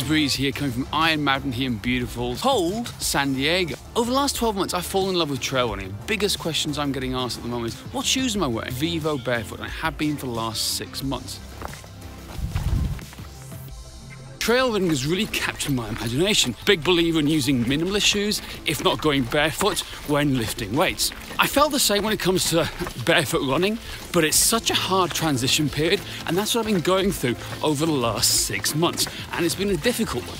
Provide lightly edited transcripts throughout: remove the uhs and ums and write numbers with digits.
Breese here, coming from Iron Mountain here in beautiful, cold San Diego. Over the last 12 months, I've fallen in love with trail running. The biggest questions I'm getting asked at the moment is, what shoes am I wearing? Vivobarefoot, and I have been for the last 6 months. Trail running has really captured my imagination. Big believer in using minimalist shoes, if not going barefoot when lifting weights. I felt the same when it comes to barefoot running, but it's such a hard transition period, and that's what I've been going through over the last 6 months, and it's been a difficult one.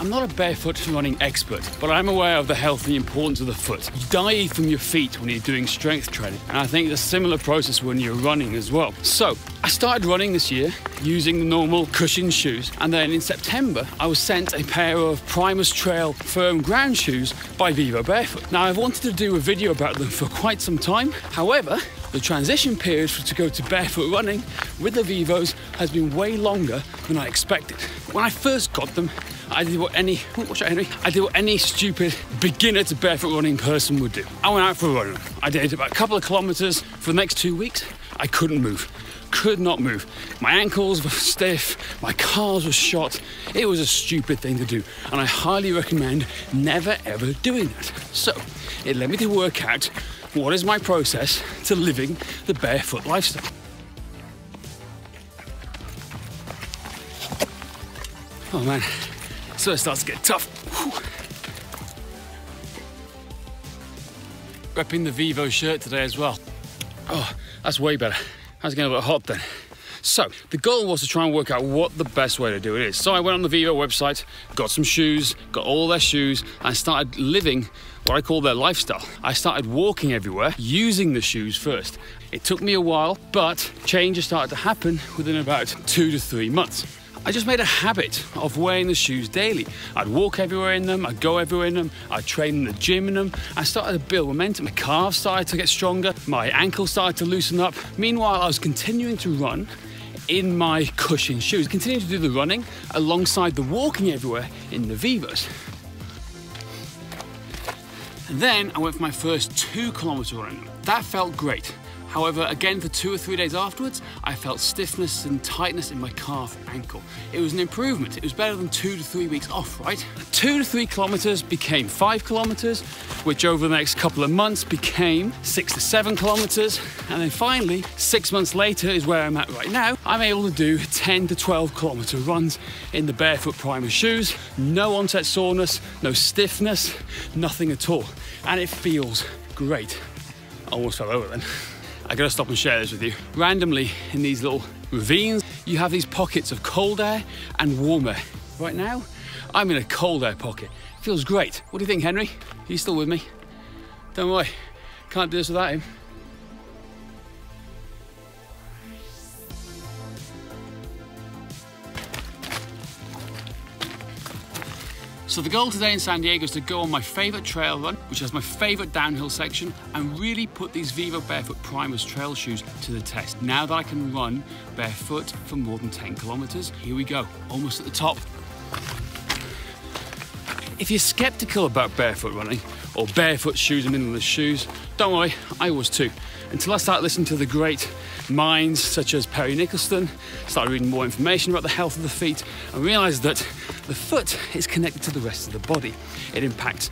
I'm not a barefoot running expert, but I'm aware of the health and the importance of the foot. You die from your feet when you're doing strength training, and I think it's a similar process when you're running as well. So I started running this year using the normal cushion shoes, and then in September I was sent a pair of Primus Trail firm ground shoes by Vivobarefoot. Now, I've wanted to do a video about them for quite some time. However, the transition period to go to barefoot running with the Vivos has been way longer than I expected. When I first got them, I did what any stupid beginner to barefoot running person would do. I went out for a run. I did about a couple of kilometers. For the next 2 weeks, I couldn't move. Could not move. My ankles were stiff, my calves were shot. It was a stupid thing to do, and I highly recommend never ever doing that. So it led me to work out what is my process to living the barefoot lifestyle. Oh man, so it starts to get tough. Whew. Repping the Vivo shirt today as well. Oh, that's way better. That's getting a bit hot then. So the goal was to try and work out what the best way to do it is. So I went on the Vivo website, got some shoes, got all their shoes, and started living what I call their lifestyle. I started walking everywhere using the shoes first. It took me a while, but changes started to happen within about 2 to 3 months. I just made a habit of wearing the shoes daily. I'd walk everywhere in them, I'd go everywhere in them, I'd train in the gym in them. I started to build momentum, my calves started to get stronger, my ankles started to loosen up. Meanwhile, I was continuing to run in my cushion shoes, continuing to do the running alongside the walking everywhere in the Vivos. And then I went for my first 2 kilometer run. That felt great. However, again, for 2 or 3 days afterwards, I felt stiffness and tightness in my calf ankle. It was an improvement. It was better than 2 to 3 weeks off, right? 2 to 3 kilometers became 5 kilometers, which over the next couple of months became 6 to 7 kilometers. And then finally, 6 months later is where I'm at right now. I'm able to do 10 to 12 kilometer runs in the Barefoot Primus shoes. No onset soreness, no stiffness, nothing at all. And it feels great. I almost fell over then. I gotta stop and share this with you. Randomly, in these little ravines, you have these pockets of cold air and warm air. Right now, I'm in a cold air pocket. It feels great. What do you think, Henry? Are you still with me? Don't worry, can't do this without him. So the goal today in San Diego is to go on my favorite trail run, which has my favorite downhill section, and really put these Vivobarefoot Primus trail shoes to the test. Now that I can run barefoot for more than 10 kilometers, here we go, almost at the top. If you're skeptical about barefoot running or barefoot shoes and minimalist shoes, don't worry, I was too. Until I started listening to the great minds such as Perry Nicholson, started reading more information about the health of the feet, and realized that the foot is connected to the rest of the body. It impacts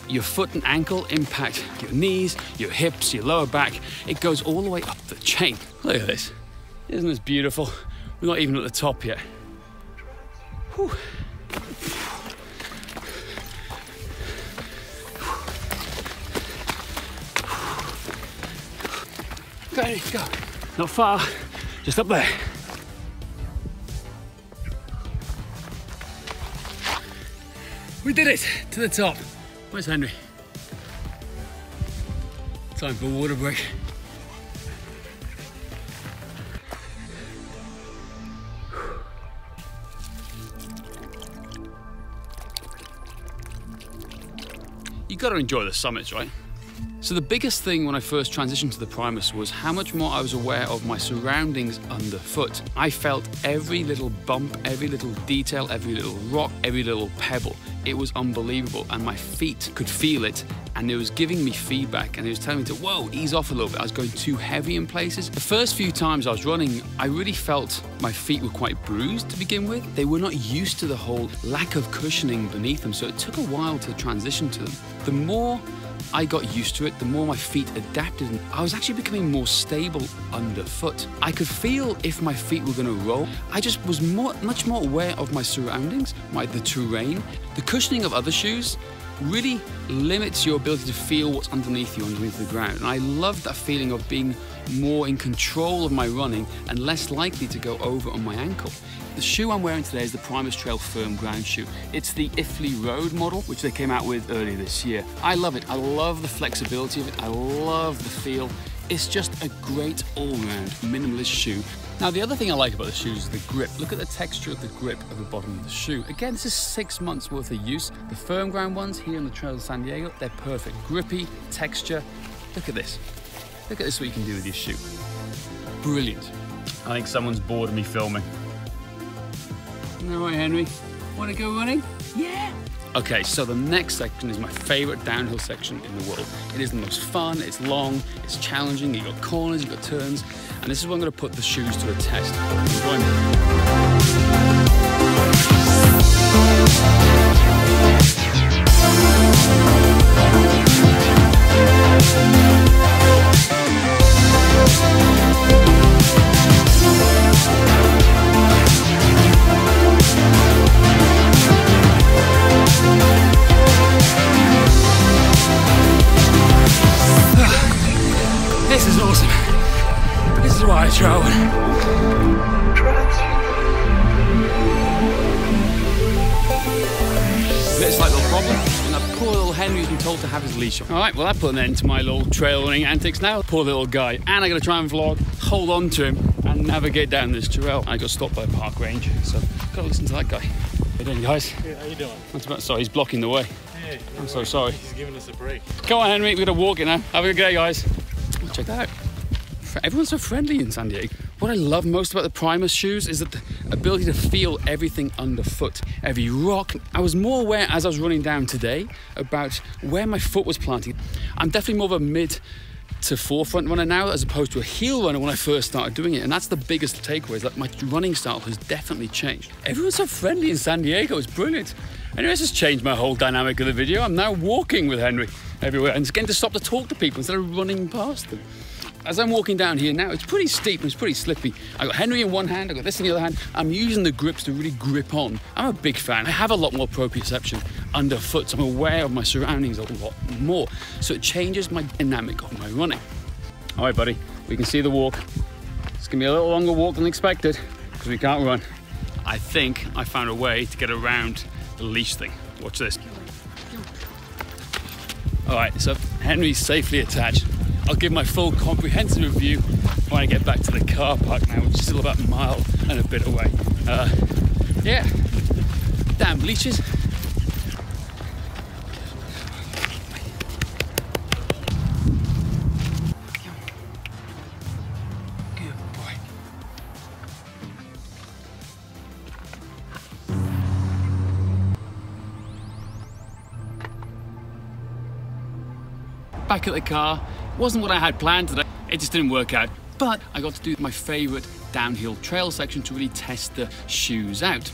your foot and ankle, impact your knees, your hips, your lower back. It goes all the way up the chain. Look at this. Isn't this beautiful? We're not even at the top yet. Whew. There you go. Not far, just up there. We did it, to the top. Where's Henry? Time for a water break. You've got to enjoy the summits, right? So the biggest thing when I first transitioned to the Primus was how much more I was aware of my surroundings underfoot. I felt every little bump, every little detail, every little rock, every little pebble. It was unbelievable, and my feet could feel it, and it was giving me feedback, and it was telling me to, whoa, ease off a little bit. I was going too heavy in places. The first few times I was running, I really felt my feet were quite bruised to begin with. They were not used to the whole lack of cushioning beneath them, so it took a while to transition to them. The more I got used to it, the more my feet adapted, and I was actually becoming more stable underfoot. I could feel if my feet were going to roll. I just was much more aware of my surroundings, the terrain. The cushioning of other shoes really limits your ability to feel what's underneath you, underneath the ground. And I love that feeling of being more in control of my running and less likely to go over on my ankle. The shoe I'm wearing today is the Primus Trail Firm Ground shoe. It's the Ifley Road model, which they came out with earlier this year. I love it. I love the flexibility of it. I love the feel. It's just a great all-round minimalist shoe. Now, the other thing I like about the shoes is the grip. Look at the texture of the grip of the bottom of the shoe. Again, this is 6 months worth of use. The firm ground ones here on the Trail of San Diego, they're perfect. Grippy, texture. Look at this. Look at this, what you can do with your shoe. Brilliant. I think someone's bored of me filming. Isn't that right, Henry? Want to go running? Yeah! Okay, so the next section is my favorite downhill section in the world. It is the most fun, it's long, it's challenging, you've got corners, you've got turns, and this is where I'm going to put the shoes to a test. Join me. This is awesome. This is why I travel. Bit of slight little problem, and that poor little Henry's been told to have his leash on. All right, well, that put an end to my little trail running antics now. Poor little guy. And I got to try and vlog, hold on to him, and navigate down this trail. I got stopped by a park ranger, so got to listen to that guy. How you doing, guys? Hey, how you doing? Sorry, he's blocking the way. Hey, I'm so sorry. He's giving us a break. Come on, Henry, we're gonna walk it now. Have a good day, guys. Check that out. Everyone's so friendly in San Diego. What I love most about the Primus shoes is that the ability to feel everything underfoot, every rock. I was more aware as I was running down today about where my foot was planting. I'm definitely more of a mid to forefront runner now as opposed to a heel runner when I first started doing it, and that's the biggest takeaway, is that my running style has definitely changed. Everyone's so friendly in San Diego, it's brilliant. Anyway, this has changed my whole dynamic of the video. I'm now walking with Henry everywhere and it's getting to stop to talk to people instead of running past them. As I'm walking down here now, it's pretty steep and it's pretty slippy. I've got Henry in one hand, I've got this in the other hand. I'm using the grips to really grip on. I'm a big fan. I have a lot more proprioception underfoot, so I'm aware of my surroundings a lot more. So it changes my dynamic of my running. All right, buddy, we can see the walk. It's gonna be a little longer walk than expected because we can't run. I think I found a way to get around the leash thing. Watch this. All right, so Henry's safely attached. I'll give my full comprehensive review when I get back to the car park now, which is still about a mile and a bit away. Yeah, damn leashes. Good boy. Back at the car. Wasn't what I had planned today. It just didn't work out. But I got to do my favorite downhill trail section to really test the shoes out.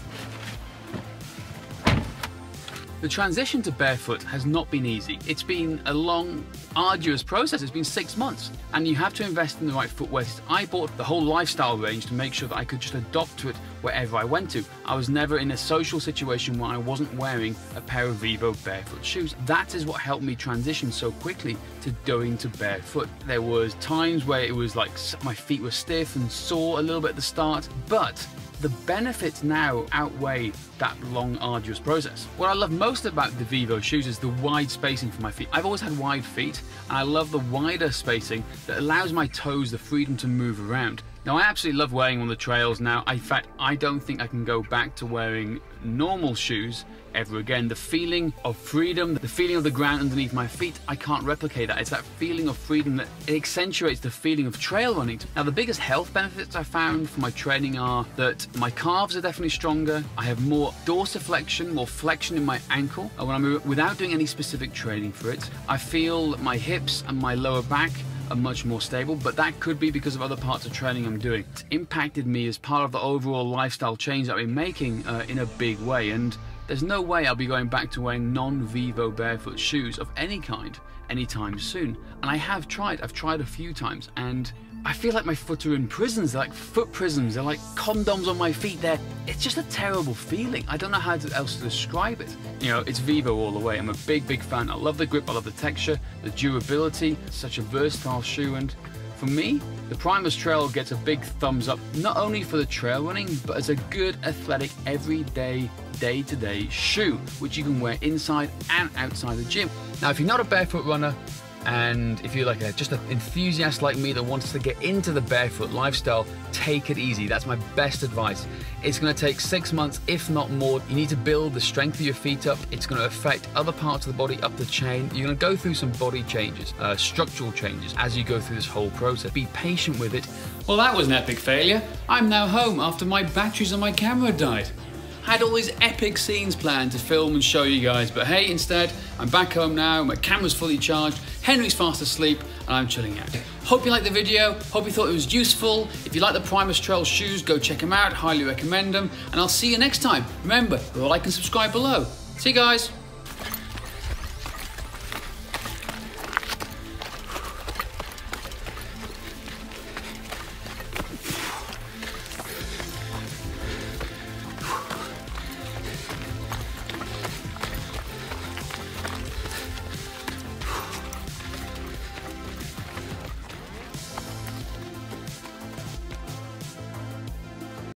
The transition to barefoot has not been easy. It's been a long, arduous process. It's been 6 months, and you have to invest in the right footwear. I bought the whole lifestyle range to make sure that I could just adopt to it wherever I went to. I was never in a social situation where I wasn't wearing a pair of Vivobarefoot shoes. That is what helped me transition so quickly to going to barefoot. There was times where it was like my feet were stiff and sore a little bit at the start, but the benefits now outweigh that long, arduous process. What I love most about the Vivo shoes is the wide spacing for my feet. I've always had wide feet, and I love the wider spacing that allows my toes the freedom to move around. Now, I absolutely love wearing on the trails now. In fact, I don't think I can go back to wearing normal shoes ever again. The feeling of freedom, the feeling of the ground underneath my feet, I can't replicate that. It's that feeling of freedom that it accentuates the feeling of trail running. Now, the biggest health benefits I found from my training are that my calves are definitely stronger. I have more dorsiflexion, more flexion in my ankle when I'm without doing any specific training for it. I feel my hips and my lower back are much more stable, but that could be because of other parts of training I'm doing. It's impacted me as part of the overall lifestyle change that I've been making in a big way, and there's no way I'll be going back to wearing non-Vivobarefoot shoes of any kind anytime soon. And I've tried a few times, and I feel like my foot are in prisons. They're like foot prisons. They're like condoms on my feet. It's just a terrible feeling. I don't know how else to describe it. You know, it's Vivo all the way. I'm a big fan. I love the grip, I love the texture, the durability. It's such a versatile shoe, and for me, the Primus Trail gets a big thumbs up, not only for the trail running, but as a good athletic everyday, day-to-day shoe, which you can wear inside and outside the gym. Now, if you're not a barefoot runner, and if you're like just an enthusiast like me that wants to get into the barefoot lifestyle, take it easy. That's my best advice. It's going to take 6 months, if not more. You need to build the strength of your feet up. It's going to affect other parts of the body up the chain. You're going to go through some body changes, structural changes as you go through this whole process. Be patient with it. Well, that was an epic failure. I'm now home after my batteries on my camera died. I had all these epic scenes planned to film and show you guys, but hey, instead, I'm back home now, my camera's fully charged, Henry's fast asleep, and I'm chilling out. Hope you liked the video, hope you thought it was useful. If you like the Primus Trail shoes, go check them out, highly recommend them, and I'll see you next time. Remember, like and subscribe below. See you guys.